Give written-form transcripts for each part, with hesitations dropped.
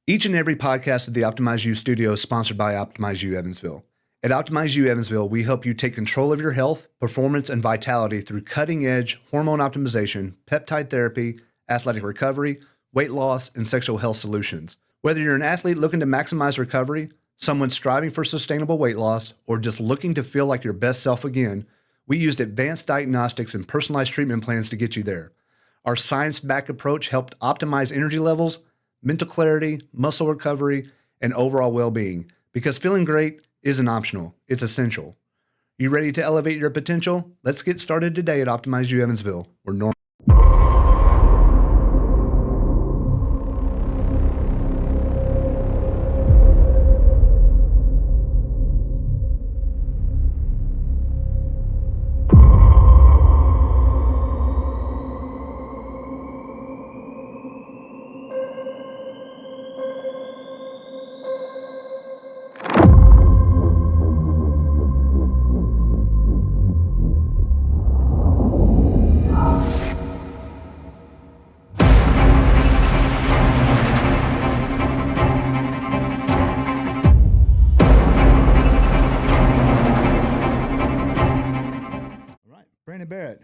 Each and every podcast of the Optimize You studio is sponsored by Optimize You Evansville. At Optimize You Evansville, we help you take control of your health, performance, and vitality through cutting-edge hormone optimization, peptide therapy, athletic recovery, weight loss, and sexual health solutions. Whether you're an athlete looking to maximize recovery, someone striving for sustainable weight loss, or just looking to feel like your best self again, we used advanced diagnostics and personalized treatment plans to get you there. Our science-backed approach helped optimize energy levels, mental clarity, muscle recovery, and overall well-being. Because feeling great isn't optional, it's essential. You ready to elevate your potential? Let's get started today at Optimize You Evansville, where normal. Brandon Barrett.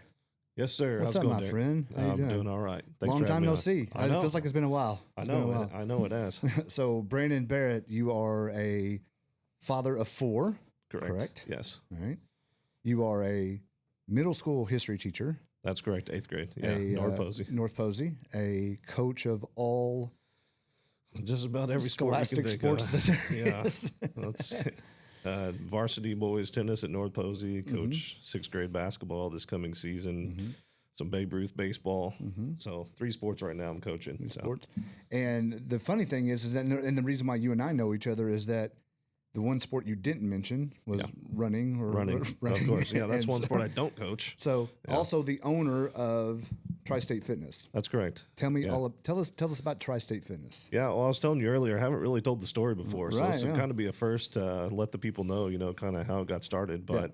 Yes, sir. What's up, my friend? How you doing all right. Thanks Long for having time me no on. see. I It know. feels like it's been a while. I know it has. So, Brandon Barrett, you are a father of four. Correct? Yes. All right. You are a middle school history teacher. That's correct. 8th grade. Yeah. North Posey. North Posey. A coach of all Just about every sport you scholastic can think sports. of. Yeah. That's varsity boys tennis at North Posey. Coach 6th grade basketball this coming season. Some Babe Ruth baseball. So 3 sports right now I'm coaching. Sports. And the funny thing is that, and the reason why you and I know each other is that the one sport you didn't mention was running. Running, of course. Yeah, that's one sport I don't coach. So, also the owner of Tri-State Fitness. That's correct. Tell me tell us about Tri-State Fitness. Yeah, well, I was telling you earlier, I haven't really told the story before, so Right, this will kind of be a first. Let the people know, kind of how it got started. But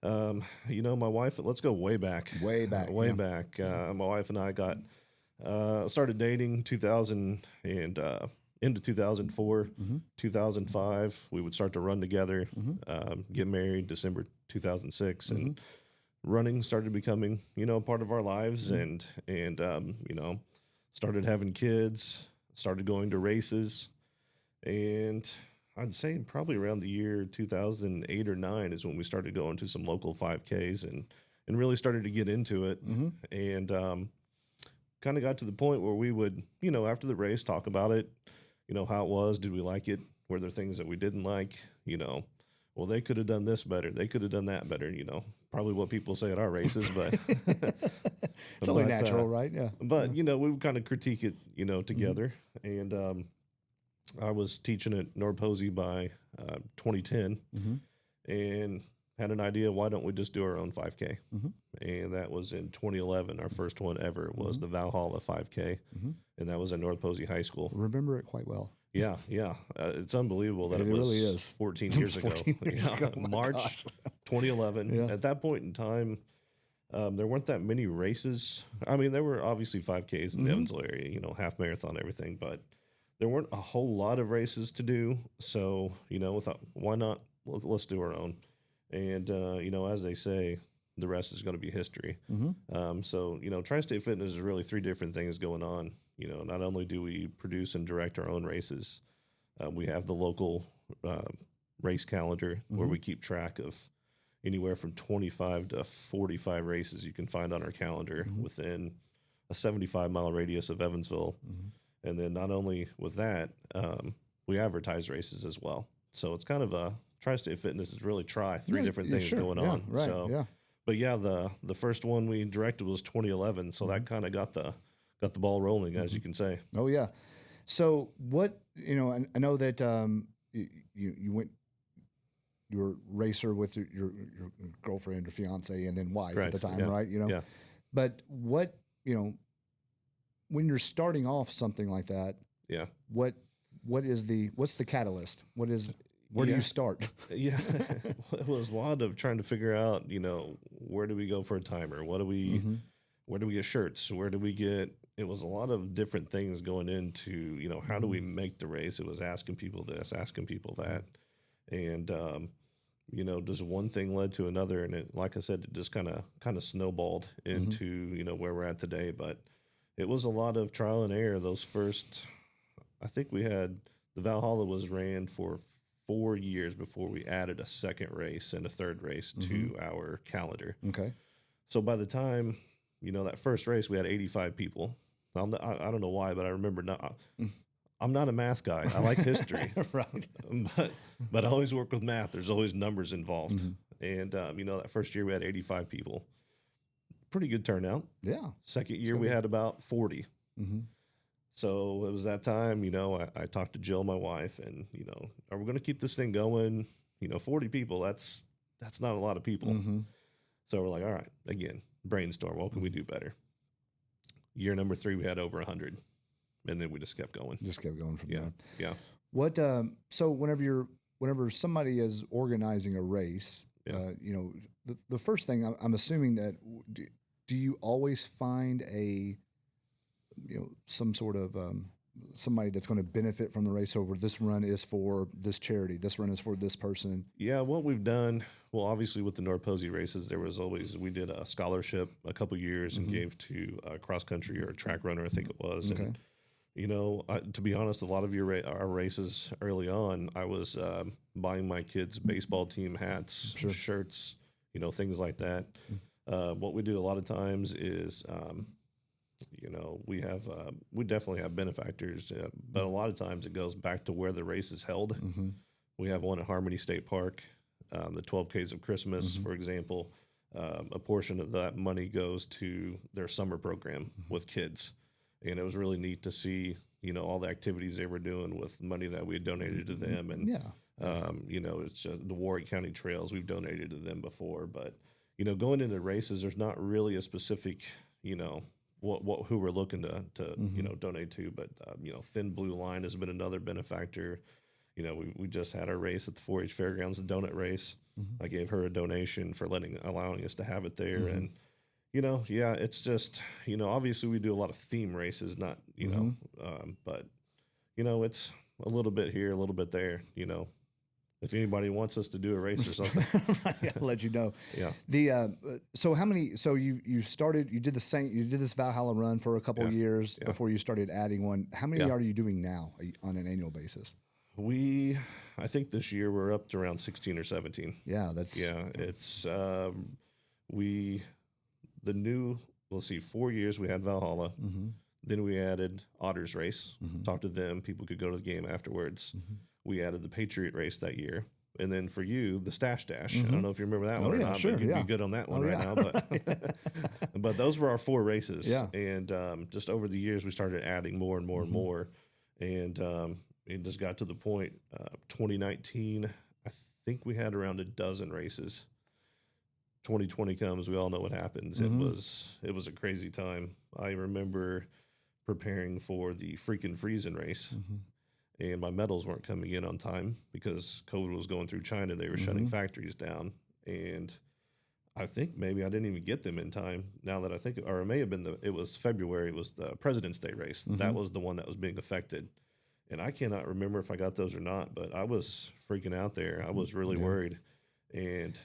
my wife. Let's go way back. Way back. My wife and I got started dating 2000 and into 2004, 2005. We would start to run together. Get married December 2006, and running started becoming part of our lives, and started having kids, started going to races, and I'd say probably around the year 2008 or 9 is when we started going to some local 5Ks and really started to get into it, and kind of got to the point where we would after the race talk about it, how it was, did we like it, were there things that we didn't like, well, they could have done this better. They could have done that better. Probably what people say at our races, but it's only natural, right? Yeah. But we would kind of critique it, together. And I was teaching at North Posey by 2010, and had an idea. Why don't we just do our own 5K? And that was in 2011. Our first one ever was the Valhalla 5K, and that was at North Posey High School. Remember it quite well. Yeah. It's unbelievable that it was really is. 14 years ago. 14 years ago. March 2011. At that point in time, there weren't that many races. I mean, there were obviously 5Ks in the Evansville area, half marathon, everything, but there weren't a whole lot of races to do. So, we thought, why not? Let's do our own. And, as they say, the rest is going to be history. So, Tri-State Fitness is really 3 different things going on. Not only do we produce and direct our own races, we have the local race calendar where we keep track of anywhere from 25 to 45 races you can find on our calendar within a 75-mile radius of Evansville. And then not only with that, we advertise races as well. So it's kind of a Tri-State Fitness is really 3 different things going on. Right. So, but the first one we directed was 2011. So that kind of got the ball rolling, as you can say. Oh yeah. So what I know that you went. You were a racer with your girlfriend or fiance and then wife at the time, right? Yeah. But what when you're starting off something like that, what's the catalyst? Where do you start? It was a lot of trying to figure out, where do we go for a timer? Where do we get shirts? Where do we get it was a lot of different things going into, you know, how do we make the race? It was asking people this, asking people that. And, you know, just one thing led to another. And it, like I said, it just kind of snowballed into, you know, where we're at today. But it was a lot of trial and error. Those first, I think we had, the Valhalla was ran for 4 years before we added a second race and a third race to our calendar. Okay. So by the time, you know, that first race, we had 85 people. I don't know why, but I remember I'm not a math guy. I like history, Right. but I always work with math. There's always numbers involved. And, you know, that first year we had 85 people. Pretty good turnout. Yeah. Second year we had about 40. So it was that time, you know, I talked to Jill, my wife, and, you know, are we going to keep this thing going? You know, 40 people, that's not a lot of people. So we're like, all right, again, brainstorm. What can we do better? Year number 3, we had over 100. And then we just kept going. Just kept going from there. Yeah. What, so whenever somebody is organizing a race, you know, the first thing I'm assuming that, do you always find you know, some sort of somebody that's going to benefit from the race over this run is for this charity, this run is for this person? Yeah, what we've done, well, obviously with the North Posey races, we did a scholarship a couple years and gave to a cross country or a track runner, I think it was. Okay. And, you know, to be honest, a lot of our races early on, I was buying my kids' baseball team hats, shirts, you know, things like that. What we do a lot of times is, you know, we definitely have benefactors, but a lot of times it goes back to where the race is held. We have one at Harmony State Park, the 12Ks of Christmas, for example. A portion of that money goes to their summer program with kids. And it was really neat to see, you know, all the activities they were doing with money that we had donated to them. And, you know, it's the Warwick County Trails we've donated to them before. But, you know, going into races, there's not really a specific, you know, who we're looking to you know, donate to. But, you know, Thin Blue Line has been another benefactor. You know, we just had our race at the 4-H Fairgrounds, the donut race. I gave her a donation for allowing us to have it there. And, you know, yeah, it's just, you know, obviously we do a lot of theme races, not, you know, but, you know, it's a little bit here, a little bit there, you know. If anybody wants us to do a race or something, I'll let you know. Yeah. So how many? So you did this Valhalla run for a couple of years before you started adding one. How many are you doing now on an annual basis? I think this year we're up to around 16 or 17. Yeah, it's let's see, 4 years we had Valhalla. Then we added Otters Race. Talked to them. People could go to the game afterwards. We added the Patriot Race that year. And then for you, the Stash Dash. I don't know if you remember that one or not, but you'd be good on that one now. But but those were our 4 races. Yeah. And just over the years, we started adding more and more and more. And it just got to the point, 2019, I think we had around a dozen races. 2020 comes, we all know what happens. It was a crazy time. I remember preparing for the freaking freezing race. And my medals weren't coming in on time because COVID was going through China. They were shutting factories down. And I think maybe I didn't even get them in time. Now that I think, or it may have been it was February. It was the President's Day race. That was the one that was being affected. And I cannot remember if I got those or not, but I was freaking out there. I was really worried. And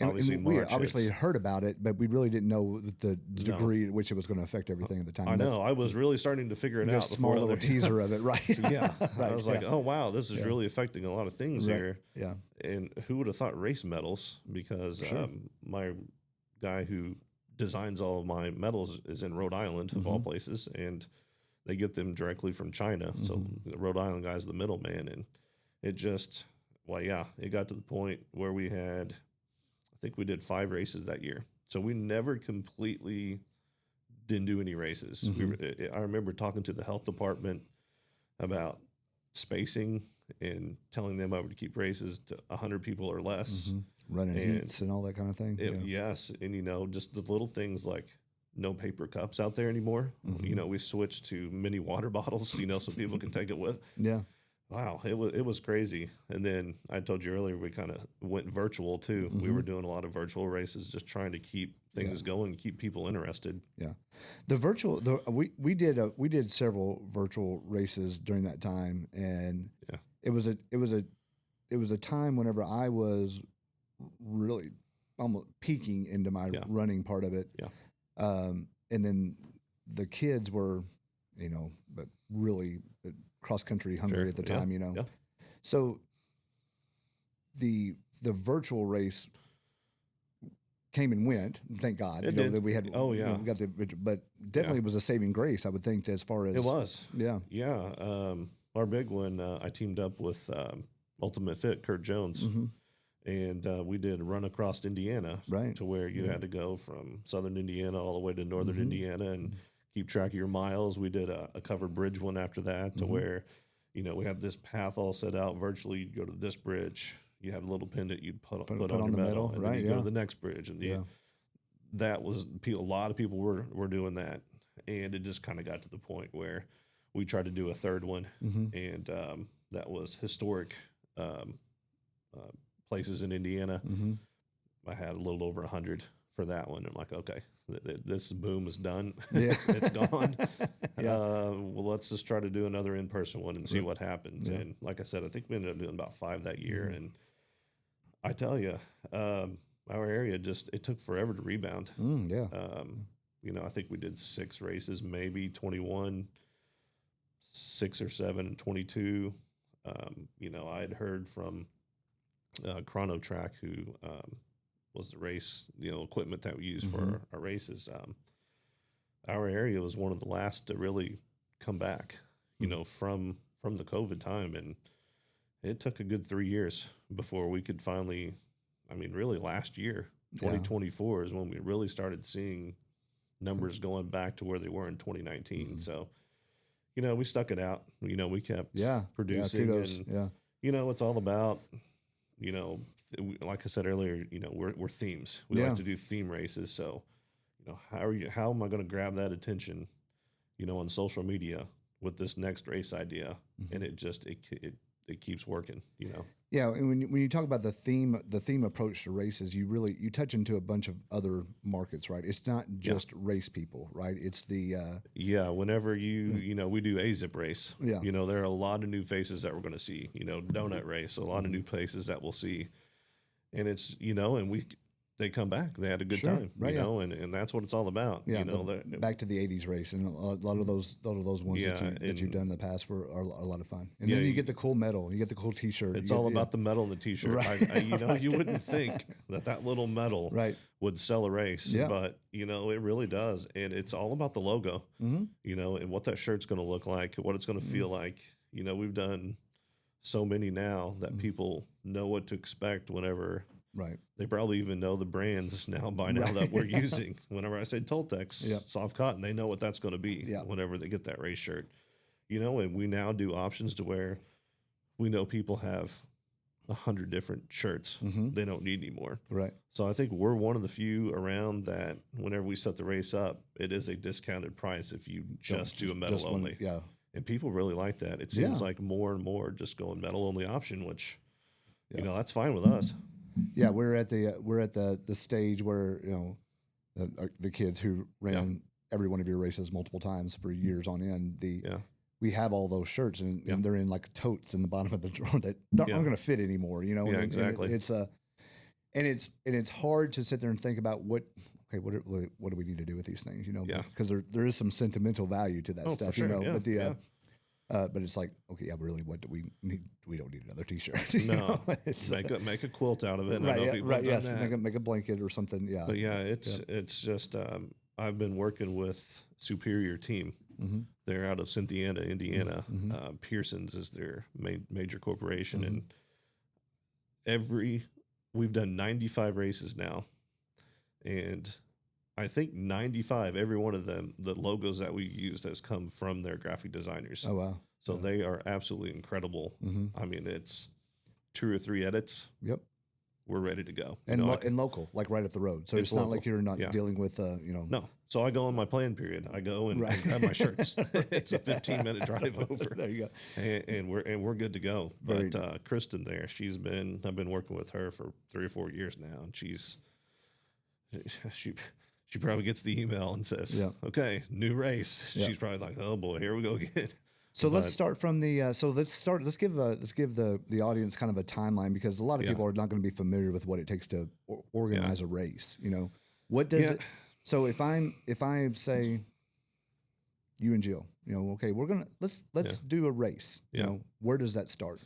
obviously, we obviously heard about it, but we really didn't know the degree at which it was going to affect everything at the time. I know. I was really starting to figure it out. A small little teaser of it, right? Yeah. I was like, oh, wow, this is really affecting a lot of things here. Yeah. And who would have thought race medals? Because my guy who designs all of my medals is in Rhode Island, of all places, and they get them directly from China. So the Rhode Island guy's the middleman. And it just, it got to the point where we had, I think we did 5 races that year. So we never completely didn't do any races. I remember talking to the health department about spacing and telling them I would keep races to 100 people or less. Running heats and all that kind of thing. Yes. And, you know, just the little things like no paper cups out there anymore. You know, we switched to mini water bottles, you know, so people can take it with. Yeah. Wow, it was crazy. And then I told you earlier we kind of went virtual too. We were doing a lot of virtual races, just trying to keep things going, keep people interested. Yeah, we did several virtual races during that time, and it was a time whenever I was really almost peaking into my running part of it. Yeah. And then the kids were, but really cross country hungry at the time, Yeah. So the virtual race came and went. Thank God, that we had. Oh yeah, we got but definitely was a saving grace, I would think, as far as it was. Yeah. Our big one, I teamed up with Ultimate Fit, Kurt Jones. And we did run across Indiana, right? To where you had to go from southern Indiana all the way to northern Indiana and keep track of your miles. We did a covered bridge one after that, to where, we had this path all set out virtually. You'd go to this bridge, you have a little pin that you'd put on your medal, and then you go to the next bridge, and that was a lot of people were doing that, and it just kind of got to the point where we tried to do a third one, and that was historic. Places in Indiana. I had a little over 100 for that one. I'm like, okay, this boom is done. Yeah. It's gone. Well, let's just try to do another in-person one and see what happens. And like I said, I think we ended up doing about 5 that year. And I tell you, our area it took forever to rebound. I think we did 6 races, maybe 21, 6 or 7, and 22. I had heard from Chrono Track, who was the race, equipment that we use for our races. Our area was one of the last to really come back, from the COVID time, and it took a good 3 years before we could finally. I mean, really, last year, 2024 is when we really started seeing numbers going back to where they were in 2019. So, we stuck it out. We kept producing, and it's all about. Like I said earlier, we're themes. We like to do theme races. So, how am I going to grab that attention, on social media with this next race idea? And it keeps working, Yeah, and when you talk about the theme approach to races, you touch into a bunch of other markets, right? It's not just race people, right? It's the whenever we do a zip race, there are a lot of new faces that we're going to see, donut race, a lot of new places that we'll see, and it's and they come back, they had a good time, right, and that's what it's all about. Back to the 80s race, and a lot of those ones that you've done in the past are a lot of fun. And then you get the cool medal, you get the cool T-shirt. It's all about the medal and the T-shirt. Right. You wouldn't think that little medal would sell a race, but it really does, and it's all about the logo, and what that shirt's going to look like, what it's going to feel like. We've done so many now that people know what to expect whenever. Right. They probably even know the brands now that we're using. Whenever I say Toltex, soft cotton, they know what that's going to be whenever they get that race shirt. And we now do options to where we know people have 100 different shirts. They don't need any more. Right. So I think we're one of the few around that whenever we set the race up, it is a discounted price if you just do a medal only. And people really like that. It seems like more and more just going medal only option, which, that's fine with us. Yeah, we're at the stage where the kids who ran every one of your races multiple times for years on end. We have all those shirts and they're in like totes in the bottom of the drawer that aren't going to fit anymore. Exactly. And it's hard to sit there and think about what do we need to do with these things? Because there is some sentimental value to that stuff. Sure. But it's like, okay, really, what do we need? We don't need another T-shirt. No, make a quilt out of it. Make a blanket or something. Yeah, but it's just I've been working with Superior Team. They're out of Cynthiana, Indiana. Pearson's is their major corporation, and we've done 95 races now, and I think 95, every one of them, the logos that we used has come from their graphic designers. Oh, wow. So they are absolutely incredible. I mean, it's 2 or 3 edits. Yep. We're ready to go. And local, like right up the road. So it's not like you're not dealing with, No. So I go on my plan period. I go and grab my shirts. It's a 15-minute drive over. There you go. And we're good to go. But Kristen there, I've been working with her for 3 or 4 years now, and she probably gets the email and says, okay, new race. She's probably like, oh boy, here we go again. So let's start from the. Let's give the audience kind of a timeline, because a lot of people are not going to be familiar with what it takes to organize a race. You know, what does it? So if I say, you and Jill, you know, okay, let's do a race. You know, where does that start?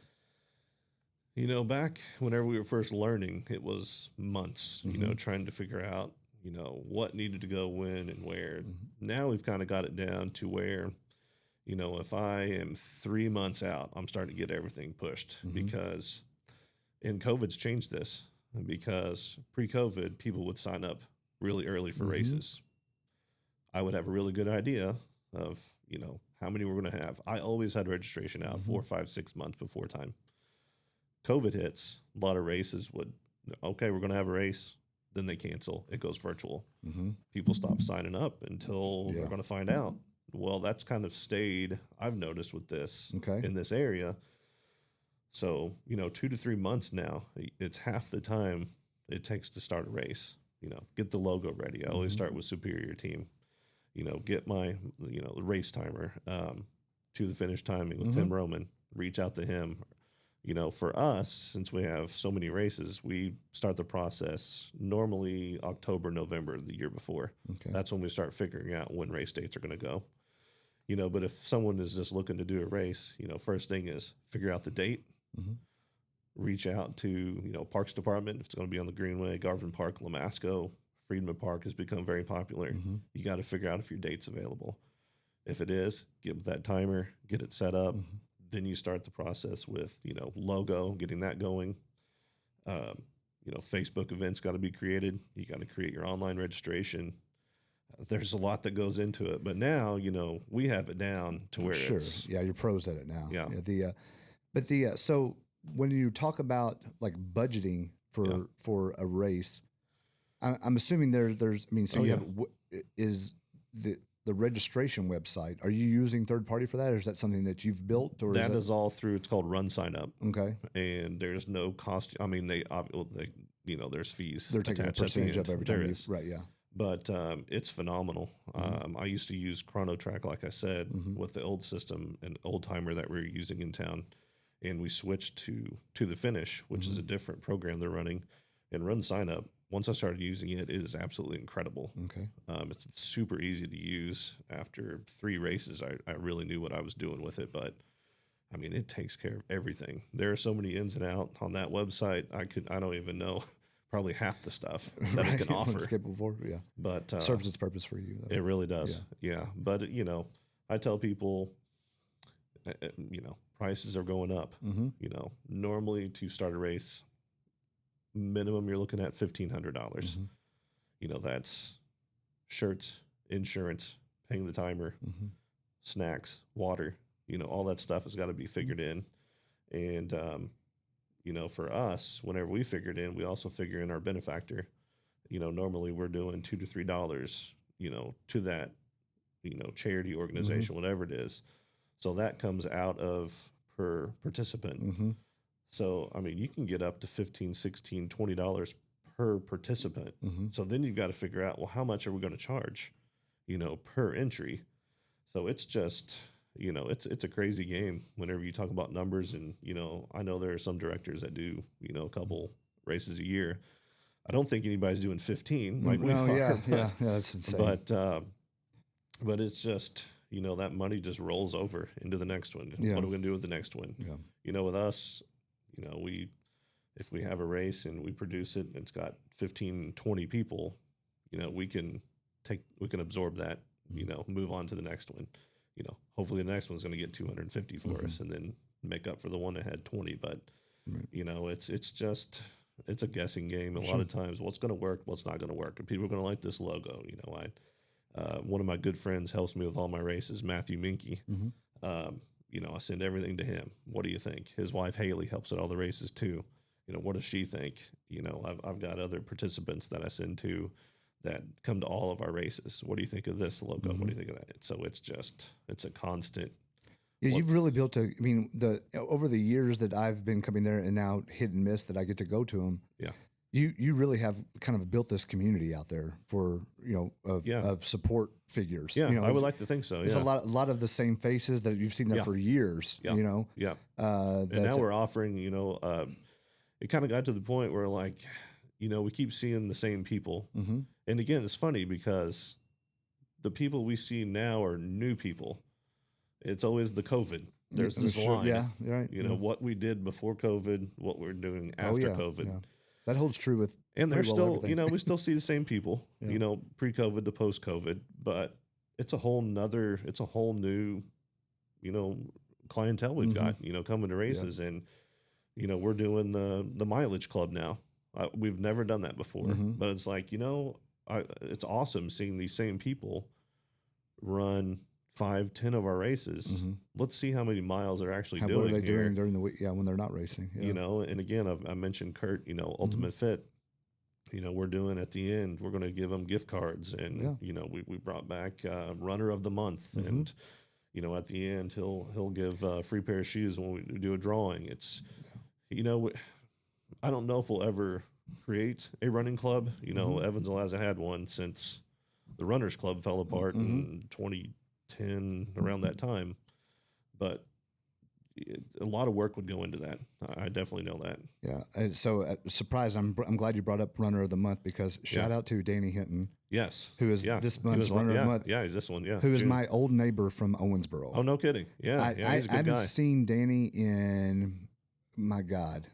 You know, back whenever we were first learning, it was months. You know, trying to figure out, you know, what needed to go when and where. Now we've kind of got it down to where, you know, if I am 3 months out, I'm starting to get everything pushed, because, and COVID's changed this, because pre-COVID, people would sign up really early for races. I would have a really good idea of, you know, how many we're going to have. I always had registration out 4, 5, 6 months before time. COVID hits, a lot of races okay, we're going to have a race. Then they cancel. It goes virtual. People stop signing up until they're going to find out. Well, that's kind of stayed, I've noticed, with this in this area. So, you know, 2 to 3 months now, it's half the time it takes to start a race. You know, get the logo ready. I always start with Superior Team. You know, get my, you know, the race timer to the finish timing with Tim Roman. Reach out to him. You know, for us, since we have so many races, we start the process normally October, November the year before. That's when we start figuring out when race dates are going to go. You know, but if someone is just looking to do a race, you know, first thing is figure out the date. Reach out to, you know, Parks Department if it's going to be on the Greenway, Garvin Park, Lamasco, Friedman Park has become very popular. You got to figure out if your date's available. If it is, get with that timer, get it set up. Then you start the process with, you know, logo, getting that going. You know, Facebook events got to be created. You got to create your online registration. There's a lot that goes into it, but now, you know, we have it down to where it's. You're pros at it now. So when you talk about like budgeting for a race, I'm assuming there's. I mean, so you have is the registration website. Are you using third party for that, or is that something that you've built? Or that is all through. It's called Run Sign Up. Okay, and there's no cost. I mean, they you know, there's fees. They're taking a percentage of every time. Right. Yeah. But it's phenomenal. I used to use ChronoTrack, like I said, with the old system, an old timer that we were using in town, and we switched to the Finish, which is a different program they're running, and Run Sign Up. Once I started using it, it is absolutely incredible. It's super easy to use. After 3 races, I really knew what I was doing with it, but I mean, it takes care of everything. There are so many ins and outs on that website. I don't even know probably half the stuff that it can offer. But serves its purpose for you, though. It really does. Yeah. But, you know, I tell people, you know, prices are going up. You know, normally to start a race, minimum you're looking at $1,500. You know, that's shirts, insurance, paying the timer, snacks, water. You know, all that stuff has got to be figured in. And, you know, for us, whenever we figured in, we also figure in our benefactor. You know, normally we're doing $2 to $3, you know, to that, you know, charity organization, whatever it is. So that comes out of per participant. So, I mean, you can get up to $15, $16, $20 per participant. So then you've got to figure out, well, how much are we going to charge, you know, per entry? So it's just, you know, it's a crazy game whenever you talk about numbers. And, you know, I know there are some directors that do, you know, a couple races a year. I don't think anybody's doing 15 like we are. Yeah, that's insane. But it's just, you know, that money just rolls over into the next one. What are we going to do with the next one? You know, with us, you know, if we have a race and we produce it and it's got 15, 20 people, you know, we can absorb that, you know, move on to the next one. You know, hopefully the next one's going to get 250 for us and then make up for the one that had 20. But, you know, it's a guessing game. A lot of times what's going to work, what's not going to work. And people are going to like this logo. You know, one of my good friends helps me with all my races, Matthew Minke. You know, I send everything to him. What do you think? His wife, Haley, helps at all the races too. You know, what does she think? You know, I've got other participants that I send to that come to all of our races. What do you think of this logo? What do you think of that? So it's a constant. Yeah, you've really built over the years that I've been coming there and now hit and miss that I get to go to them. Yeah. You really have kind of built this community out there for, of support figures. Yeah, I would like to think so. It's a lot of the same faces that you've seen there for years, Yeah. Yeah. And now we're offering, it kind of got to the point where like, we keep seeing the same people. Mm-hmm. And again, it's funny because the people we see now are new people. It's always the COVID. There's this line. Yeah, right. What we did before COVID, what we're doing after COVID. Yeah. That holds true with, and there's still, we still see the same people, pre-COVID to post-COVID, but it's a whole new, clientele we've got, coming to races. And, we're doing the mileage club now. We've never done that before, but it's like, it's awesome seeing these same people run 5-10 of our races. Let's see how many miles they're actually doing. What are they doing during the week? Yeah, when they're not racing. Yeah. And again, I mentioned Kurt. Ultimate Fit. We're doing at the end. We're going to give them gift cards, and we brought back Runner of the Month, and at the end he'll give a free pair of shoes when we do a drawing. It's I don't know if we'll ever create a running club. Evansville hasn't had one since the Runners Club fell apart in 2010, around that time, but a lot of work would go into that. I definitely know that. Yeah. And so surprised. I'm glad you brought up Runner of the Month because shout out to Danny Hinton. Yes. Who is this month's Runner of the Month. Yeah. He's this one. Yeah. Who is my old neighbor from Owensboro. Oh, no kidding. Yeah. He's a good guy. I haven't seen Danny in, my God.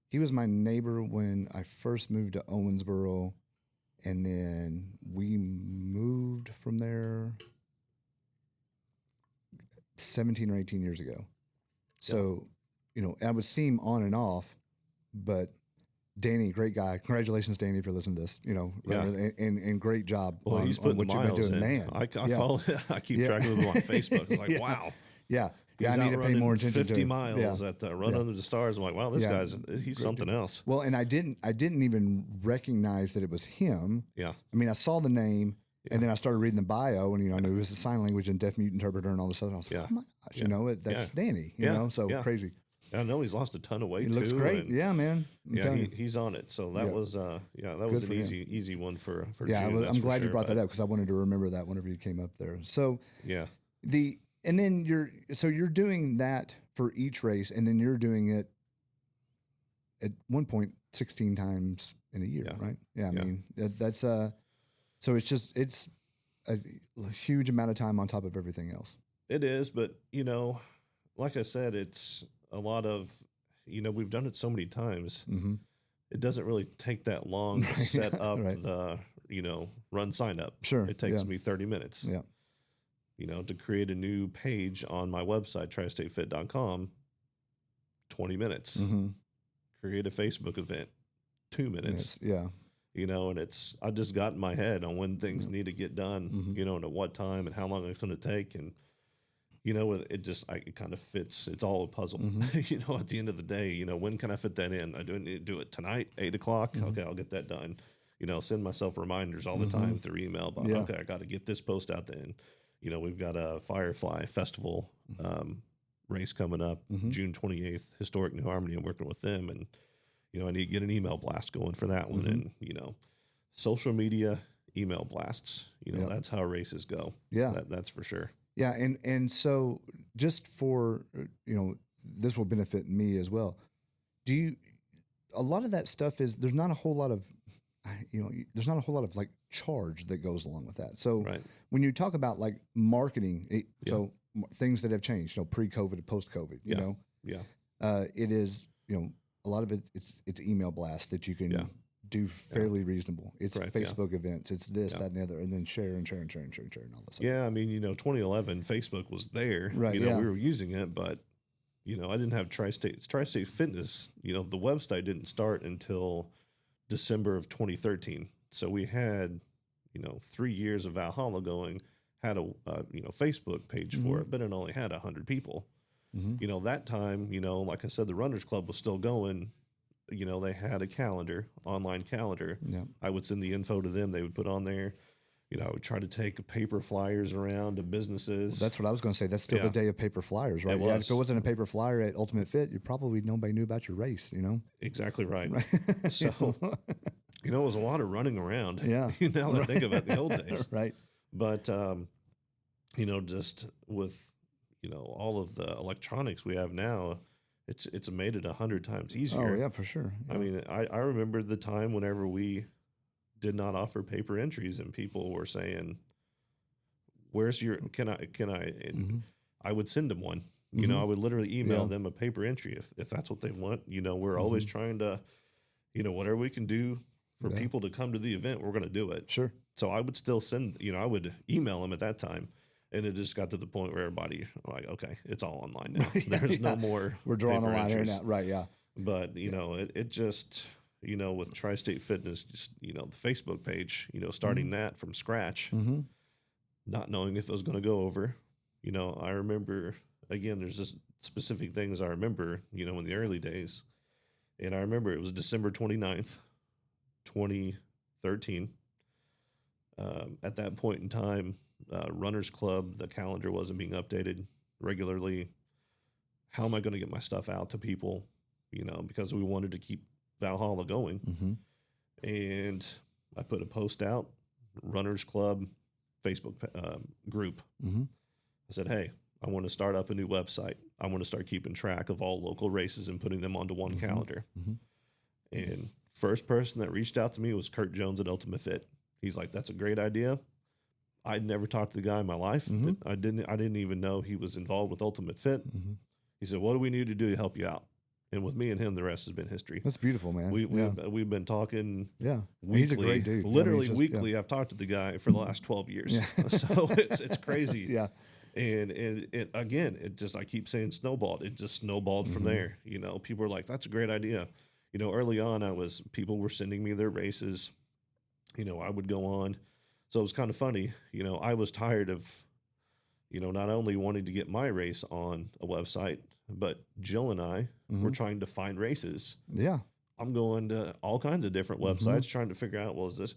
He was my neighbor when I first moved to Owensboro, and then we moved from there 17 or 18 years ago. So, I would see him on and off, but Danny, great guy. Congratulations, Danny, if you're listening to this. And great job. Well, he's putting what you've been doing, man. I follow. I keep track of him on Facebook. It's like, wow. Yeah. Yeah, I need to pay more attention to 50 miles at the Run Under the Stars. I'm like, wow, this guy's he's something else. Well, and I didn't even recognize that it was him. Yeah. I mean, I saw the name, and then I started reading the bio, and I knew it was a sign language and deaf mute interpreter and all this stuff. And I was like, oh my gosh, that's Danny. So crazy. I know he's lost a ton of weight. He looks great. Yeah, man. He's on it. So that was that was an easy one for June. I'm glad you brought that up because I wanted to remember that whenever you came up there. So and then you're doing that for each race, and then you're doing it at one point 16 times in a year, right? Yeah, I mean that's so it's a huge amount of time on top of everything else. It is, but like I said, it's a lot of we've done it so many times. It doesn't really take that long to set up the run sign up. Sure, it takes me 30 minutes. Yeah. To create a new page on my website, tristatefit.com, 20 minutes. Create a Facebook event, 2 minutes. Yes, and I just got in my head on when things need to get done, and at what time and how long it's going to take. And, it kind of fits. It's all a puzzle, at the end of the day, when can I fit that in? I need to do it tonight, 8:00. Okay, I'll get that done. Send myself reminders all the time through email about, okay, I got to get this post out there. And, we've got a Firefly Festival race coming up, June 28th, Historic New Harmony. I'm working with them, and I need to get an email blast going for that one. And social media email blasts. That's how races go. Yeah, that's for sure. Yeah, and so just for this will benefit me as well. A lot of that stuff there's not a whole lot of like charge that goes along with that. So when you talk about like marketing, so things that have changed, pre-COVID to post-COVID, it is, a lot of it, it's email blasts that you can do fairly reasonable. It's Facebook events. It's this, that, and the other, and then share and all this. Yeah. I mean, 2011 Facebook was there, right? We were using it, but I didn't have Tri-State Fitness. The website didn't start until December of 2013. So we had, 3 years of Valhalla going, had a, Facebook page for it, but it only had 100 people. That time, like I said, the Runners Club was still going. they had a calendar, online calendar. Yeah. I would send the info to them. They would put on there. I would try to take paper flyers around to businesses. That's what I was going to say. That's still the day of paper flyers, right? Yeah. If it wasn't a paper flyer at Ultimate Fit, nobody knew about your race, Exactly right. So, it was a lot of running around. Yeah. Now that I think about the old days. Right. But, just with, all of the electronics we have now, it's made it 100 times easier. Oh, yeah, for sure. Yeah. I mean, I remember the time whenever we did not offer paper entries and people were saying, where's your, can I, and I would send them one, I would literally email them a paper entry if that's what they want. We're always trying to, whatever we can do for people to come to the event, we're going to do it. Sure. So I would still send, I would email them at that time. And it just got to the point where everybody like, okay, it's all online now. There's no more. We're drawing the line here now. Right. Yeah. But, it just, with Tri-State Fitness, just, the Facebook page, starting that from scratch, not knowing if it was going to go over, I remember, again, there's just specific things I remember, in the early days. And I remember it was December 29th, 2013. At that point in time, Runners Club, the calendar wasn't being updated regularly. How am I going to get my stuff out to people? Because we wanted to keep Valhalla going. And I put a post out, Runners Club Facebook group. I said, hey, I want to start up a new website. I want to start keeping track of all local races and putting them onto one calendar. And first person that reached out to me was Kurt Jones at Ultimate Fit. He's like, that's a great idea. I'd never talked to the guy in my life. I didn't even know he was involved with Ultimate Fit. He said, what do we need to do to help you out? And with me and him, the rest has been history. That's beautiful, man. We've been talking. Yeah, weekly, he's a great dude. Literally weekly. I've talked to the guy for the last 12 years. So it's crazy. Yeah. And it again, it just, I keep saying snowballed. It just snowballed from there. People are like, that's a great idea. Early on, people were sending me their races. I would go on. So it was kind of funny. I was tired of, not only wanting to get my race on a website, but Jill and I were trying to find races. Yeah. I'm going to all kinds of different websites trying to figure out, well, is this,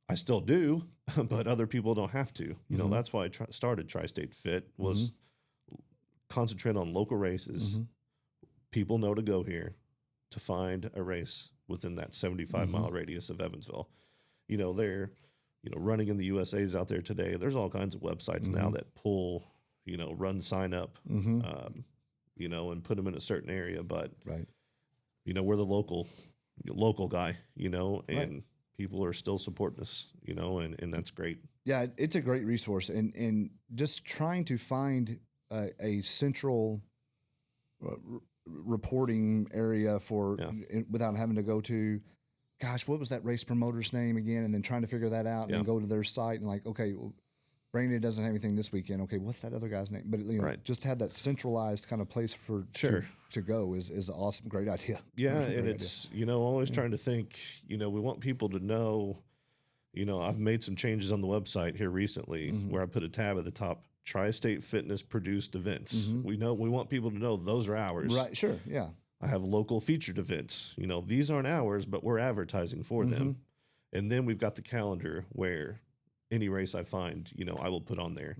I still do, but other people don't have to. That's why I started Tri-State Fit, was concentrate on local races. People know to go here to find a race within that 75-mile radius of Evansville. They're, running in the USA's out there today. There's all kinds of websites now that pull, run sign up, and put them in a certain area. But, we're the local guy, and people are still supporting us, and that's great. Yeah, it's a great resource. And just trying to find a central reporting area for without having to go to, gosh, what was that race promoter's name again? And then trying to figure that out and then go to their site and like, okay, well, Brandon doesn't have anything this weekend. Okay, what's that other guy's name? But just have that centralized kind of place for to go is an awesome, great idea. Yeah, and it's always trying to think. We want people to know. I've made some changes on the website here recently where I put a tab at the top: Tri-State Fitness produced events. We want people to know those are ours. Right. Sure. Yeah. I have local featured events. These aren't ours, but we're advertising for them. And then we've got the calendar where any race I find, I will put on there.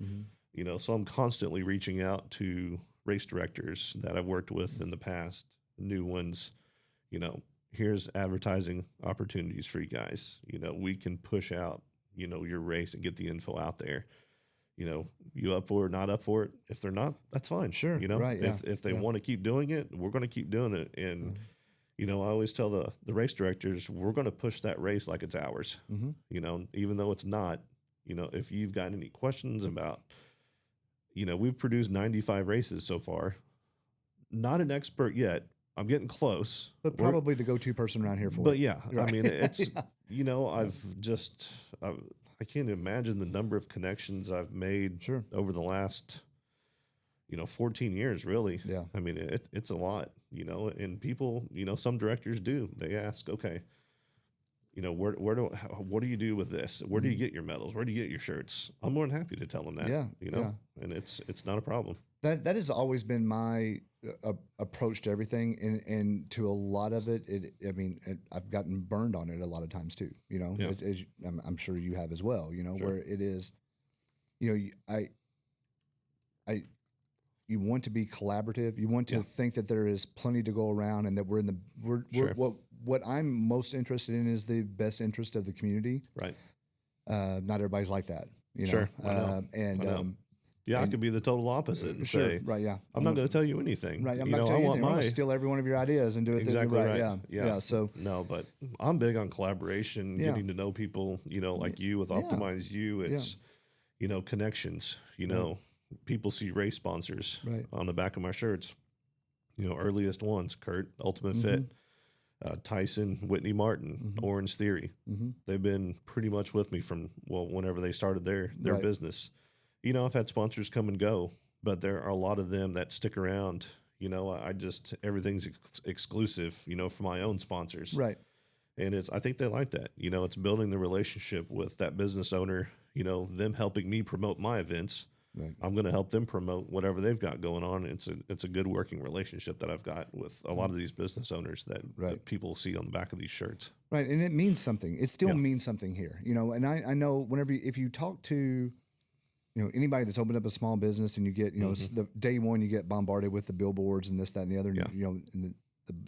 So I'm constantly reaching out to race directors that I've worked with in the past, new ones. Here's advertising opportunities for you guys. We can push out, your race and get the info out there. You up for it, not up for it. If they're not, that's fine. Sure. Right. Yeah. If they want to keep doing it, we're going to keep doing it. And, I always tell the race directors, we're going to push that race like it's ours. Even though it's not, if you've got any questions about, we've produced 95 races so far. Not an expert yet. I'm getting close. But probably the go-to person around here for it. But yeah, right. I mean, it's, I can't imagine the number of connections I've made over the last, 14 years, really. Yeah. I mean, it's a lot, and people, some directors do. They ask, okay, what do you do with this? Where do you get your medals? Where do you get your shirts? I'm more than happy to tell them that. And it's not a problem. That has always been my approach to everything, and to a lot of it. I've gotten burned on it a lot of times too. As I'm sure you have as well. Where it is, you want to be collaborative. You want to think that there is plenty to go around, and that what I'm most interested in is the best interest of the community. Right. Not everybody's like that. Sure. I could be the total opposite and say, right, yeah, I'm not going to tell you anything. Right, I'm not telling you anything. I'm going to steal every one of your ideas and do it exactly right. Yeah. So no, but I'm big on collaboration, getting to know people. Like you with Optimize You, it's connections. People see race sponsors on the back of my shirts. Earliest ones: Kurt, Ultimate Fit, Tyson, Whitney Martin, Orange Theory. They've been pretty much with me from whenever they started their business. I've had sponsors come and go, but there are a lot of them that stick around. Everything's exclusive, for my own sponsors. Right. And I think they like that. It's building the relationship with that business owner, them helping me promote my events. Right. I'm going to help them promote whatever they've got going on. It's a good working relationship that I've got with a lot of these business owners that people see on the back of these shirts. Right. And it means something. It still means something here, and I know if you talk to, anybody that's opened up a small business, and you get, the day one, you get bombarded with the billboards and this, that, and the other, and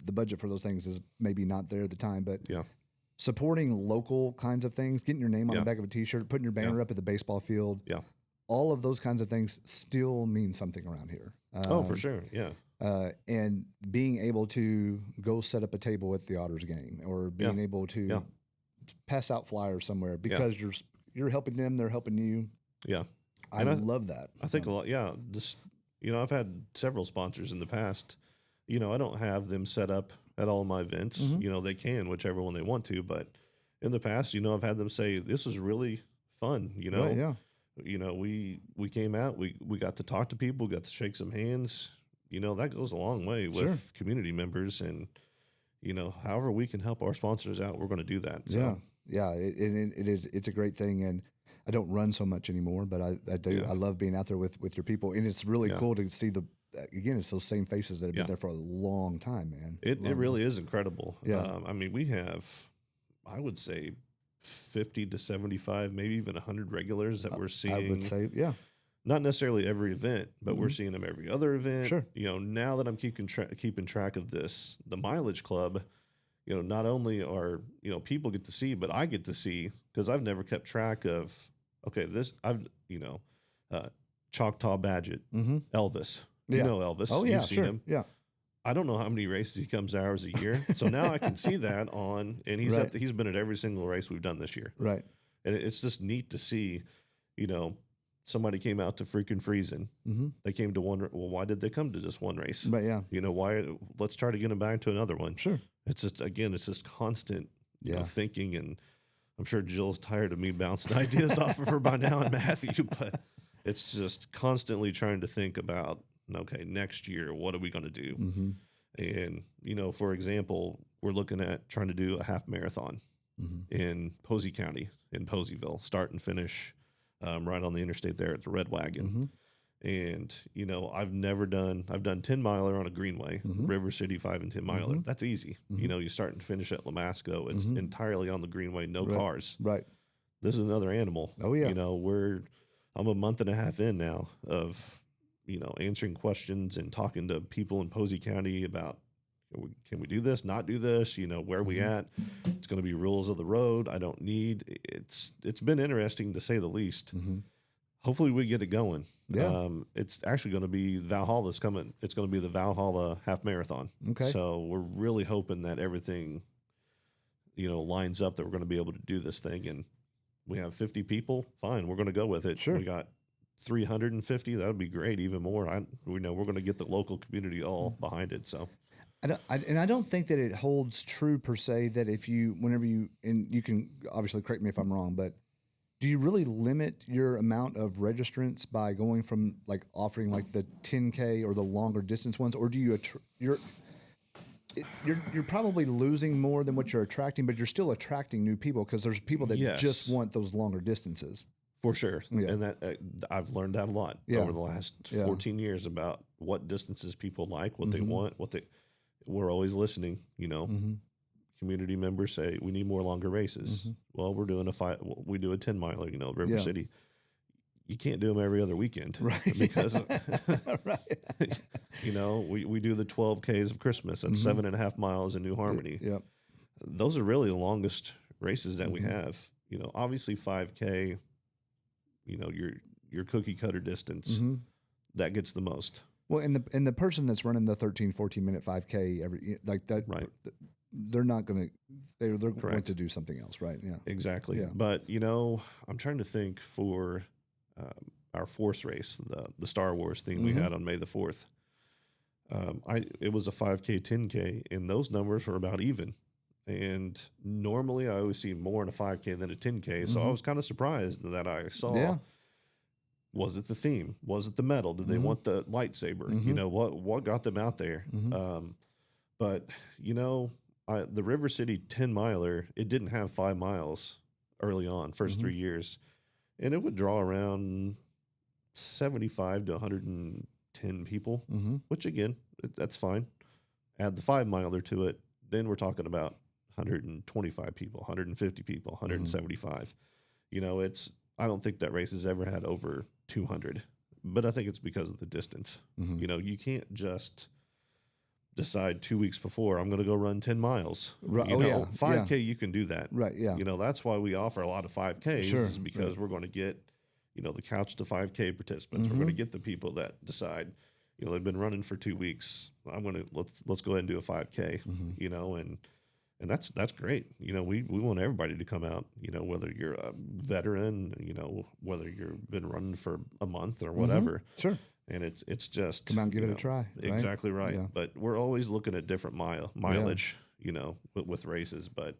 the budget for those things is maybe not there at the time, but supporting local kinds of things, getting your name on the back of a t-shirt, putting your banner up at the baseball field. Yeah. All of those kinds of things still mean something around here. For sure. Yeah. And being able to go set up a table at the Otters game, or being able to pass out flyers somewhere because you're helping them, they're helping you. Yeah. I love that. I think a lot. Yeah. Just, I've had several sponsors in the past. I don't have them set up at all my events. They can, whichever one they want to. But in the past, I've had them say, this is really fun. Right, yeah. We came out, we got to talk to people, got to shake some hands. That goes a long way with community members, and however we can help our sponsors out, we're going to do that. So. Yeah. It's a great thing, and I don't run so much anymore, but I do. Yeah. I love being out there with your people, and it's really cool to see it's those same faces that have been there for a long time, man. It really is incredible. Yeah. We have, I would say, 50 to 75, maybe even 100 regulars that we're seeing. I would say, not necessarily every event, but we're seeing them every other event. Sure. Now that I'm keeping track of this, the mileage club, not only are, people get to see, but I get to see, because I've never kept track of, Choctaw Badgett, Elvis. You know Elvis. Oh, yeah, You've seen him. Yeah. I don't know how many races he comes to ours a year. So now I can see that on, and he's been at every single race we've done this year. Right. And it's just neat to see, somebody came out to freaking Friesen. They came to one. Well, why did they come to just one race? But yeah. Why? Let's try to get them back to another one. Sure. It's just constant thinking. And I'm sure Jill's tired of me bouncing ideas off of her by now, and Matthew, but it's just constantly trying to think about, okay, next year, what are we going to do? And, for example, we're looking at trying to do a half marathon in Posey County, in Poseyville, start and finish right on the interstate there. It's a Red Wagon. And, I've done 10 miler on a greenway, River City 5 and 10 miler. That's easy. You start and finish at Lamasco. It's entirely on the greenway, no cars. Right. This is another animal. Oh, yeah. I'm a month and a half in now of, answering questions and talking to people in Posey County about, can we do this, not do this, where are we at? It's going to be rules of the road. It's been interesting to say the least. Hopefully we get it going. Yeah. It's actually going to be Valhalla's coming. It's going to be the Valhalla half marathon. Okay. So we're really hoping that everything, lines up, that we're going to be able to do this thing. And we have 50 people. Fine. We're going to go with it. Sure. We got 350. That would be great. Even more. We're going to get the local community all behind it. So. I don't think that it holds true per se that whenever you can obviously correct me if I'm wrong, but do you really limit your amount of registrants by going from offering the 10K or the longer distance ones, or do you you're probably losing more than what you're attracting, but you're still attracting new people because there's people that just want those longer distances. For sure. And that I've learned that a lot over the last 14 years about what distances people like, what they want, we're always listening, community members say we need more longer races. Well, we do a 10 miler, River City. You can't do them every other weekend, right? Because, we do the 12Ks of Christmas. That's 7.5 miles in New Harmony. Yep. Those are really the longest races that we have. Obviously 5K, your cookie cutter distance that gets the most. Well, and the person that's running the 13, 14 minute 5K every like that, right? They're not going to. They're going to do something else, right? Yeah, exactly. Yeah. But I'm trying to think for our Force race, the Star Wars theme we had on May the 4th. It was a 5K, 10K, and those numbers were about even. And normally I always see more in a 5K than a 10K. So I was kind of surprised that I saw, was it the theme? Was it the medal? Did they want the lightsaber? What got them out there? But the River City 10 miler, it didn't have 5 miles early on, first 3 years. And it would draw around 75 to 110 people, which again, that's fine. Add the 5 miler to it. Then we're talking about 125 people, 150 people, 175. I don't think that race has ever had over 200, but I think it's because of the distance. You can't just decide 2 weeks before I'm going to go run 10 miles. Right. 5K, you can do that. Right. Yeah. That's why we offer a lot of 5Ks is because we're going to get, the couch to 5K participants. We're going to get the people that decide, they've been running for 2 weeks. Let's go ahead and do a 5K, and that's great. We want everybody to come out, whether you're a veteran, whether you've been running for a month or whatever. Sure. And it's just come out and give it a try. Right? Exactly right. Yeah. But we're always looking at different mileage, with races. But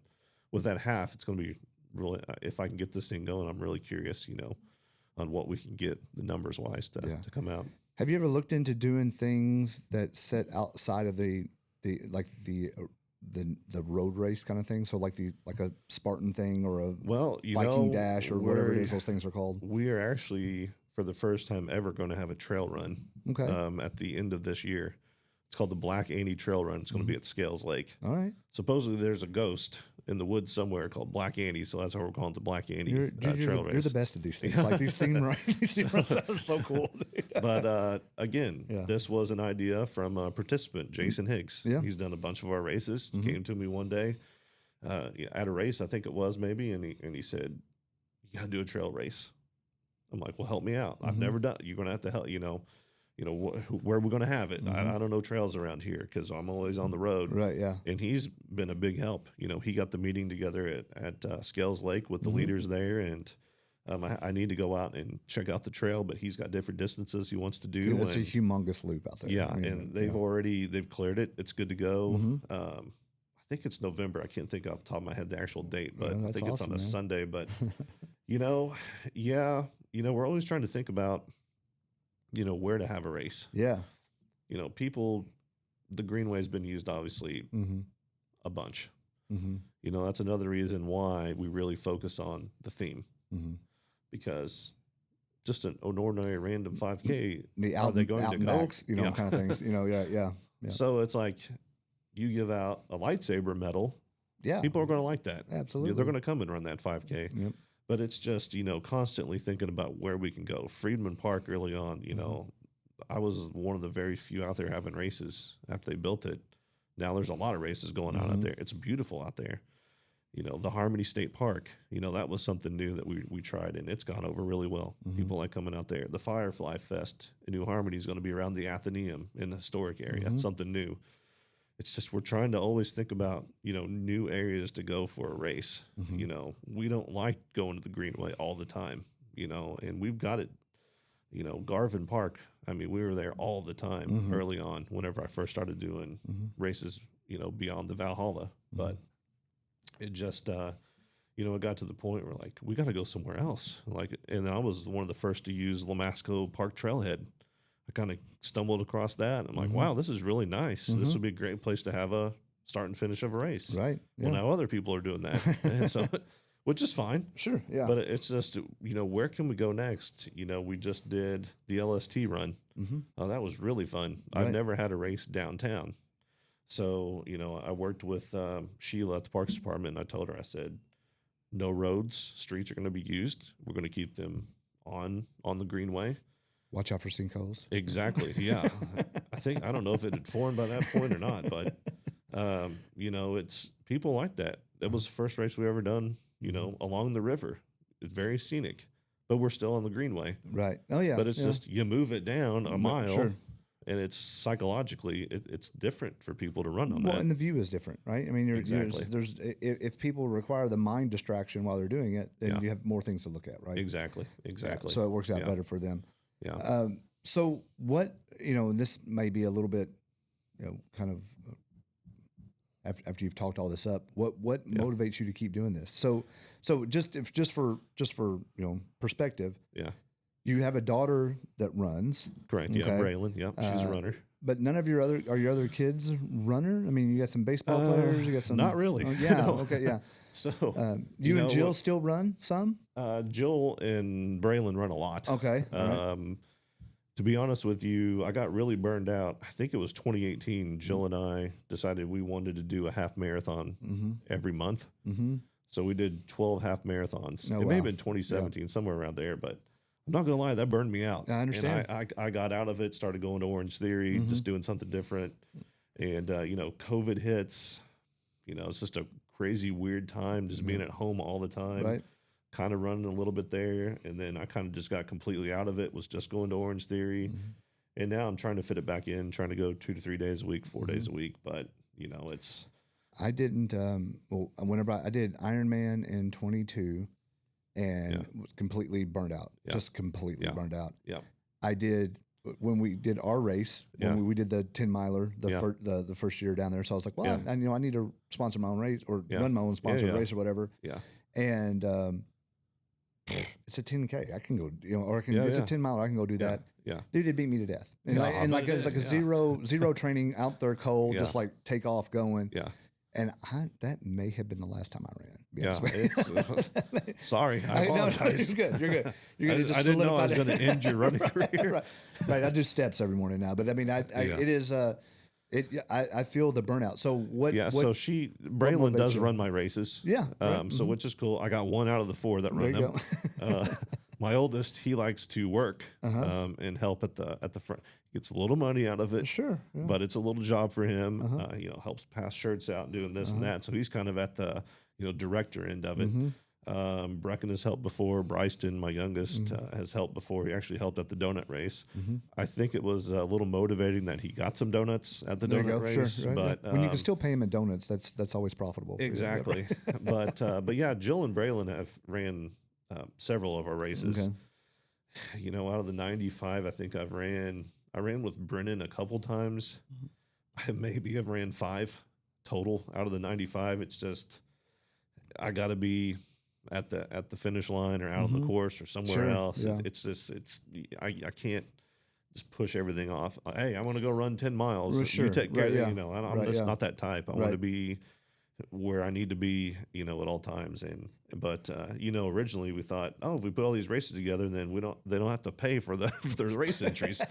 with that half, it's going to be really, if I can get this thing going, I'm really curious, on what we can get the numbers wise to come out. Have you ever looked into doing things that set outside of the road race kind of thing? So like a Spartan thing or a Viking dash or whatever it is those things are called? We are actually, for the first time ever, going to have a trail run at the end of this year. It's called the Black Annie Trail Run. It's going to be at Scales Lake. All right. Supposedly there's a ghost in the woods somewhere called Black Annie, so that's how we're calling it the Black Annie trail race. You're the best at these things. Like these theme runs are so cool. But again, this was an idea from a participant, Jason Higgs. Yeah. He's done a bunch of our races. He came to me one day at a race, I think it was maybe, and he said, "You got to do a trail race." I'm like, "Well, help me out. I've never done it. You're going to have to help, where are we going to have it? I don't know trails around here because I'm always on the road." Right, yeah. And he's been a big help. He got the meeting together at Scales Lake with the leaders there, and I need to go out and check out the trail, but he's got different distances he wants to do. It's a humongous loop out there. Yeah, and they've cleared it. It's good to go. I think it's November. I can't think off the top of my head the actual date, but I think it's on a Sunday. But, we're always trying to think about, where to have a race. Yeah. People, the Greenway's been used obviously a bunch. That's another reason why we really focus on the theme because just an ordinary random 5K, are they going to go? Backs, kind of things, yeah. So it's like you give out a lightsaber medal. Yeah. People are going to like that. Absolutely. They're going to come and run that 5K. Yep. But it's just, constantly thinking about where we can go. Friedman Park early on, I was one of the very few out there having races after they built it. Now there's a lot of races going on out there. It's beautiful out there. The Harmony State Park, that was something new that we tried, and it's gone over really well. People like coming out there. The Firefly Fest in New Harmony is going to be around the Athenaeum in the historic area, something new. It's just we're trying to always think about, new areas to go for a race. We don't like going to the Greenway all the time, and we've got it, Garvin Park. I mean, we were there all the time early on whenever I first started doing races, beyond the Valhalla. But it just, it got to the point where like, we got to go somewhere else. And I was one of the first to use Lamasco Park Trailhead. kind of stumbled across that. I'm like, wow, this is really nice. This would be a great place to have a start and finish of a race. Right. Yeah. Well, now other people are doing that. And so, which is fine. Sure. Yeah. But it's just, where can we go next? We just did the LST run. Oh, that was really fun. Right. I've never had a race downtown. So, I worked with Sheila at the Parks Department, and I told her, I said, no roads, streets are going to be used. We're going to keep them on the greenway. Watch out for sinkholes. Exactly. Yeah. I don't know if it had formed by that point or not, but, it's people like that. It was the first race we ever done, along the river. It's very scenic, but we're still on the greenway. Right. Oh, yeah. But it's just, you move it down a mile. Sure. And it's psychologically, it's different for people to run on well, that. and the view is different, right? I mean, Exactly. there's if people require the mind distraction while they're doing it, then you have more things to look at, right? Exactly. Yeah, so it works out better for them. Yeah. So what, this may be a little bit, kind of after you've talked all this up, what motivates you to keep doing this? So just for perspective. Yeah. You have a daughter that runs. Correct. Yeah. Braylon. Yeah. She's a runner. But none of your other kids runner? I mean, you got some baseball players. You got some. Not really. Yeah. No. Okay. Yeah. So you and Jill still run some? Jill and Braylon run a lot. Okay. To be honest with you, I got really burned out. I think it was 2018. Jill and I decided we wanted to do a half marathon every month. So we did 12 half marathons. It may have been 2017, somewhere around there, but I'm not going to lie, that burned me out. I understand. And I got out of it, started going to Orange Theory, just doing something different. And, COVID hits. It's just a crazy, weird time, just being at home all the time. Right. Kind of running a little bit there. And then I kind of just got completely out of it, was just going to Orange Theory. And now I'm trying to fit it back in, trying to go 2 to 3 days a week, 4 days a week. But, it's... I didn't, whenever I did Ironman in 22, and was completely burned out, just completely burned out. Yeah. I did, when we did our race, when we did the 10 miler, the first year down there. So I was like, well, I need to sponsor my own race or run my own sponsored race or whatever. Yeah. And, it's a 10K. I can go, or I can, it's a 10 miler. I can go do that. Yeah. Dude, it beat me to death. And it's like a zero training out there cold, just like take off going. Yeah. And that may have been the last time I ran. Sorry, I apologize. No, you're good. You're going to just I didn't know I was going to end your running career. Right. I do steps every morning now, but I mean, it is. I feel the burnout. So what? Yeah. So Braylon does run my races. Yeah. So which is cool. I got 1 out of the 4 that run them. My oldest, he likes to work and help at the front. Gets a little money out of it, sure, but it's a little job for him. Helps pass shirts out and doing this and that. So he's kind of at the director end of it. Brecken has helped before. Bryston, my youngest, has helped before. He actually helped at the donut race. I think it was a little motivating that he got some donuts at the donut race. Sure, right, but when you can still pay him in donuts, that's always profitable. Exactly. But yeah, Jill and Braylon have ran several of our races. Okay. Out of the 95, I think I ran with Brennan a couple times. I maybe have ran 5 total out of the 95. It's just, I got to be at the finish line or out on the course or somewhere else. Yeah. I can't just push everything off. Hey, I want to go run 10 miles. Sure. You take care of it. I'm just not that type. I want to be where I need to be, at all times. But originally we thought, if we put all these races together, then they don't have to pay for the race entries.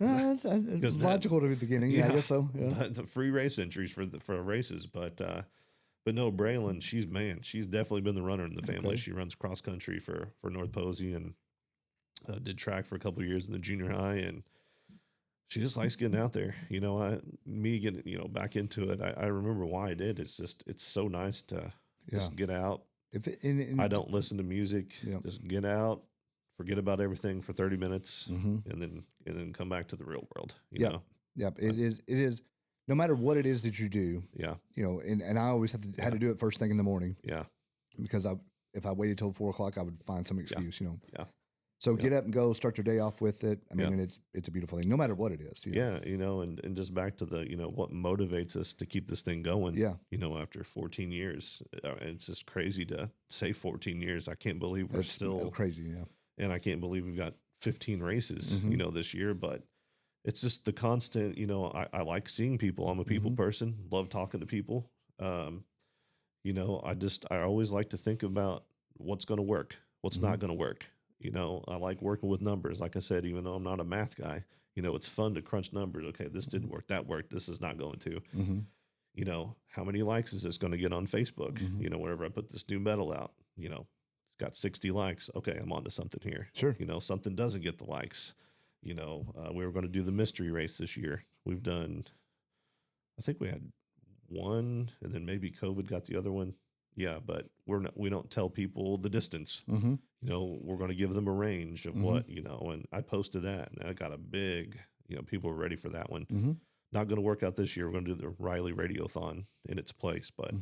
It's logical to the beginning. Yeah, I guess so. Yeah. The free race entries for races. But no, Braylon, she's definitely been the runner in the family. Okay. She runs cross country for North Posey and did track for a couple of years in the junior high, and she just likes getting out there. Me getting back into it. I remember why I did. It's so nice to just get out. I don't listen to music. Yeah. Just get out, forget about everything for 30 minutes, and then come back to the real world. You know? Yep. It is. No matter what it is that you do. Yeah. And I always had to do it first thing in the morning. Yeah. Because if I waited till 4 o'clock, I would find some excuse. Yeah. So get up and go, start your day off with it. I mean, it's a beautiful thing, no matter what it is. Yeah, and just back to the, what motivates us to keep this thing going. Yeah. After 14 years, it's just crazy to say 14 years. I can't believe we're still crazy. Yeah. and I can't believe we've got 15 races, Mm-hmm. this year, but it's just the constant, I like seeing people. I'm a people Mm-hmm. person, love talking to people. I always like to think about what's going to work, what's Mm-hmm. not going to work. I like working with numbers. Like I said, even though I'm not a math guy, it's fun to crunch numbers. Okay, this didn't work, that worked, this is not going to. Mm-hmm. How many likes is this going to get on Facebook? Mm-hmm. Whenever I put this new medal out, it's got 60 likes. Okay, I'm on to something here. Sure. Something doesn't get the likes. We were going to do the mystery race this year. We've done, I think we had one, and then maybe COVID got the other one. Yeah, but we don't tell people the distance. Mm-hmm. We're going to give them a range of Mm-hmm. what, and I posted that, and I got a big, people were ready for that one. Mm-hmm. Not going to work out this year. We're going to do the Riley Radiothon in its place, but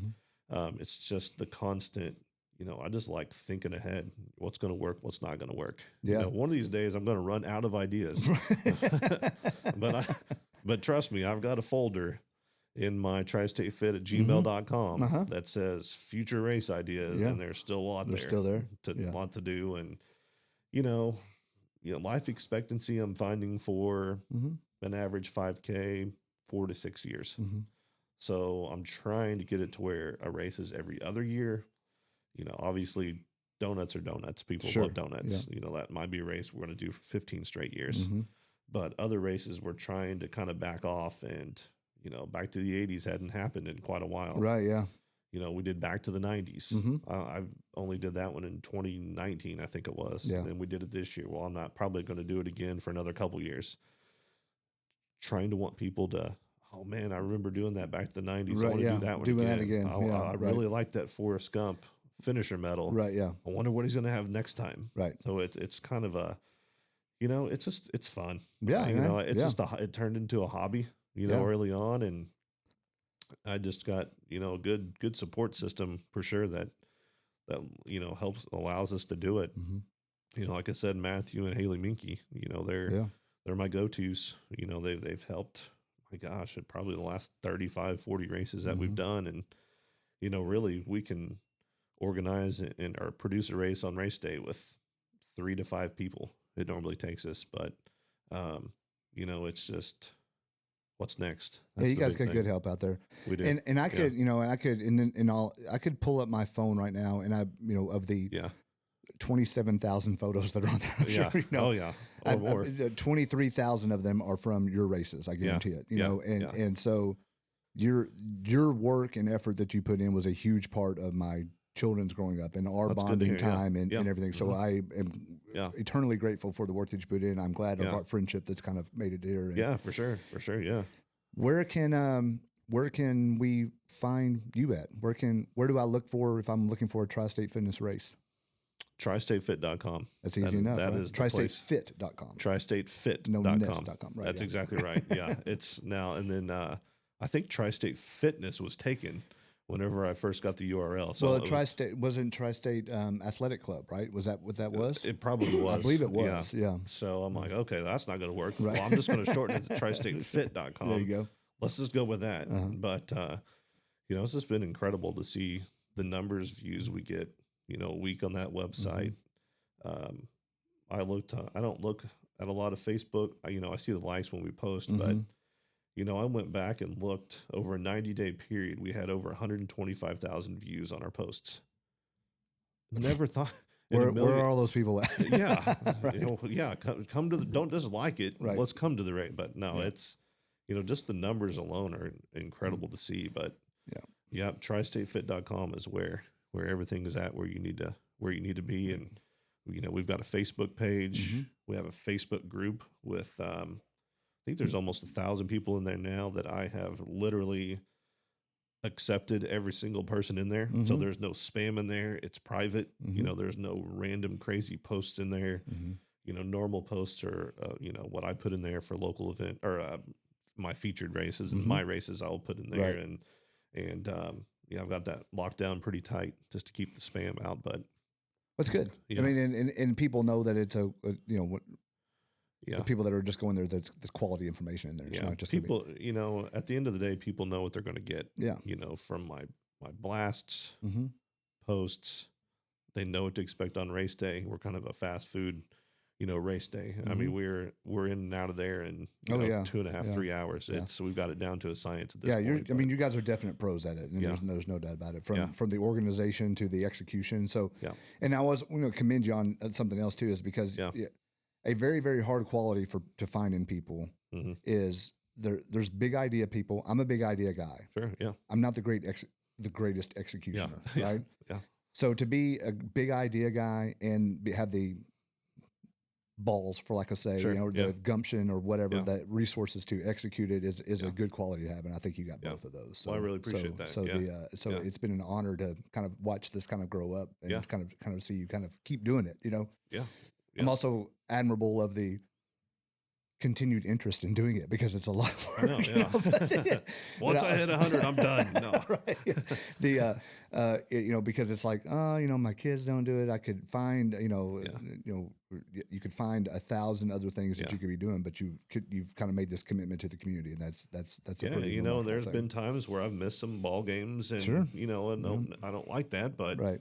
it's just the constant, I just like thinking ahead, what's going to work, what's not going to work. Yeah. One of these days I'm going to run out of ideas, but trust me, I've got a folder in my tri-state-fit at gmail.com that says future race ideas, and there's still a lot They're still there. lot to do. And, life expectancy I'm finding for an average 5K, 4 to 6 years. Mm-hmm. So I'm trying to get it to where a race is every other year. Obviously donuts are donuts. People Sure. love donuts. Yeah. That might be a race we're going to do for 15 straight years. Mm-hmm. But other races we're trying to kind of back off, and, back to the 80s hadn't happened in quite a while. Right. Yeah. We did back to the 90s. Mm-hmm. I only did that one in 2019, I think it was. Yeah. And then we did it this year. Well, I'm not probably going to do it again for another couple years. Trying to want people to, oh man, I remember doing that back to the 90s. Right, I want to do that one doing again. that again. I really like that Forrest Gump finisher medal. Right. Yeah. I wonder what he's going to have next time. Right. So it's kind of a, it's fun. Yeah. It's just it turned into a hobby, Yeah. early on, and I just got, a good support system for sure that allows us to do it. Mm-hmm. Like I said, Matthew and Haley Minky, they're my go-tos. They've helped, my gosh, at probably the last 35, 40 races that we've done. And, really we can organize or produce a race on race day with 3 to 5 people. It normally takes us, but, it's just, what's next? Yeah, you guys got good help out there. We do. And I could, I could pull up my phone right now, and of the 27,000 photos that are on there. Yeah. Oh yeah. Or more. 23,000 of them are from your races. I guarantee it. And so your work and effort that you put in was a huge part of my children's growing up and our bonding time and everything. So I am eternally grateful for the work that you put in. I'm glad of our friendship that's kind of made it here. And for sure. Yeah. where can we find you at? Where do I look for if I'm looking for a tri-state fitness race? TriStateFit.com. That's easy enough. That right? is TriStateFit.com. TriStateFit.com. No nest.com. Right. That's exactly right. Yeah. It's now, and then I think Tri-State Fitness was taken whenever I first got the URL. So Tri-State wasn't Tri-State Athletic Club, right? Was that what that was? It probably was. I believe it was. Yeah. So I'm like, okay, that's not going to work. Right. Well, I'm just going to shorten it to TriStateFit.com. There you go. Let's just go with that. But it's just been incredible to see the numbers views we get, a week on that website. I don't look at a lot of Facebook. I see the likes when we post, but I went back and looked over a 90-day period. We had over 125,000 views on our posts. Never thought. Where are all those people at? Yeah. Right. Come to don't just like it. Right. Let's come to the rate. But no, it's, just the numbers alone are incredible to see. But TriStateFit.com is where everything is at, where you need to be. And, we've got a Facebook page. We have a Facebook group with, I think there's almost 1,000 people in there now that I have literally accepted every single person in there. So there's no spam in there. It's private. There's no random crazy posts in there. Normal posts are, what I put in there for local event or my featured races and my races I'll put in there. Right. And I've got that locked down pretty tight just to keep the spam out, but that's good. I mean, and people know that it's the people that are just going there, there's quality information in there. It's not just people, at the end of the day, people know what they're going to get, Yeah. From my blasts, posts, They know what to expect on race day. We're kind of a fast food, race day. I mean, we're in and out of there in 2.5, 3 hours. So we've got it down to a science at this point. You guys are definite pros at it. And there's no doubt about it. From the organization to the execution. So, and I was commend you on something else too, is because a very, very hard quality to find in people is there's big idea people. I'm a big idea guy. Sure. Yeah. I'm not the greatest executioner. Right. Yeah. So to be a big idea guy and have the balls, for like I say, the gumption or whatever, that resources to execute it is a good quality to have, and I think you got both of those. So, well, I really appreciate that. So it's been an honor to kind of watch this kind of grow up and kind of see you kind of keep doing it. Yeah. I'm also admirable of the continued interest in doing it because it's a lot of work. I know, Once I hit 100, I'm done. No. Right. Because it's like, my kids don't do it. I could find, you could find 1,000 other things that you could be doing, but you've kind of made this commitment to the community, and that's a pretty there's been times where I've missed some ball games, and I don't like that, but right.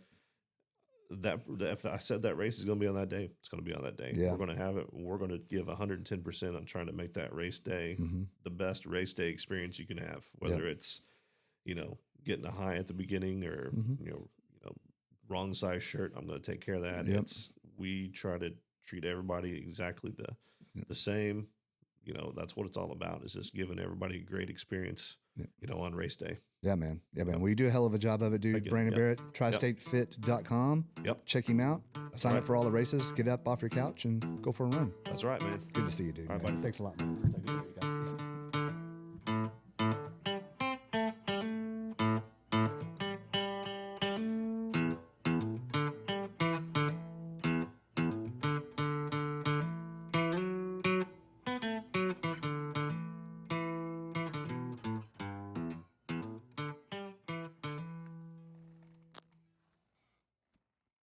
That if I said that race is going to be on that day, it's going to be on that day. Yeah. We're going to have it. We're going to give 110% on trying to make that race day the best race day experience you can have. Whether it's, getting a high at the beginning or wrong size shirt, I'm going to take care of that. Yep. We try to treat everybody exactly the same. That's what it's all about. Is just giving everybody a great experience. On race day. Yeah, man. Well, you do a hell of a job of it, dude. Brandon Barrett, tristatefit.com. Yep. Check him out. Sign up for all the races. Get up off your couch and go for a run. That's right, man. Good to see you, dude. All right, buddy. Thanks a lot, man.